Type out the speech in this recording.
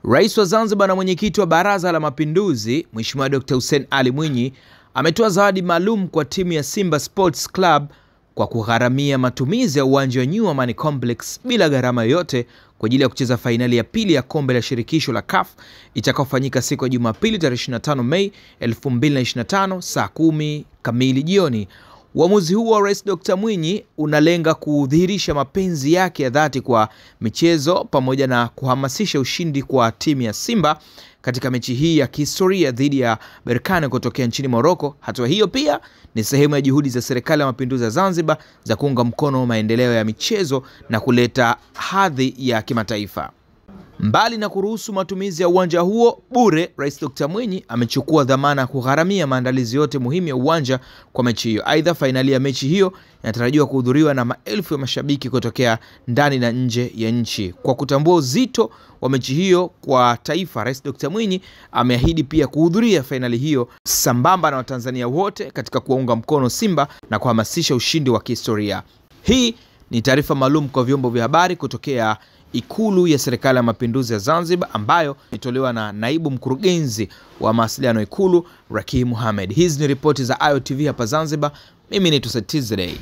Rais wa Zanzibar na mwenyekiti wa Baraza la Mapinduzi, Mheshimiwa Dr. Hussein Ali Mwinyi ametoa zawadi maalum kwa timu ya Simba Sports Club kwa kugharamia matumizi ya uwanja wa New Amani Complex bila gharama yoyote kwa ajili ya kucheza fainali ya pili ya kombe la shirikisho la CAF itakayofanyika siku ya Jumapili tarehe 25 Mei 2025 saa 10 kamili jioni. Uamuzi huu wa Rais Dr. Mwinyi unalenga kudhihirisha mapenzi yake ya dhati kwa michezo pamoja na kuhamasisha ushindi kwa timu ya Simba katika mechi hii ya kihistoria dhidi ya Berkane kutokea nchini Morocco. Hatua hiyo pia ni sehemu ya juhudi za Serikali ya Mapinduzi ya Zanzibar za kuunga mkono maendeleo ya michezo na kuleta hadhi ya kimataifa. Mbali na kuruhusu matumizi ya uwanja huo bure, Rais Dr. Mwinyi amechukua dhamana ya kugharamia maandalizi yote muhimu ya uwanja kwa mechi hiyo. Aidha, fainali ya mechi hiyo inatarajiwa kuhudhuriwa na maelfu ya mashabiki kutokea ndani na nje ya nchi. Kwa kutambua uzito wa mechi hiyo kwa taifa, Rais Dr. Mwinyi ameahidi pia kuhudhuria fainali hiyo sambamba na Watanzania wote katika kuwaunga mkono Simba na kuhamasisha ushindi wa kihistoria. Hii ni taarifa maalum kwa vyombo vya habari kutokea Ikulu ya Serikali ya Mapinduzi ya Zanzibar ambayo ilitolewa na Naibu Mkurugenzi wa Mawasiliano Ikulu, Rakii Mohamed. Hizi ni ripoti za Ayo TV hapa Zanzibar. Mimi ni Tusatize.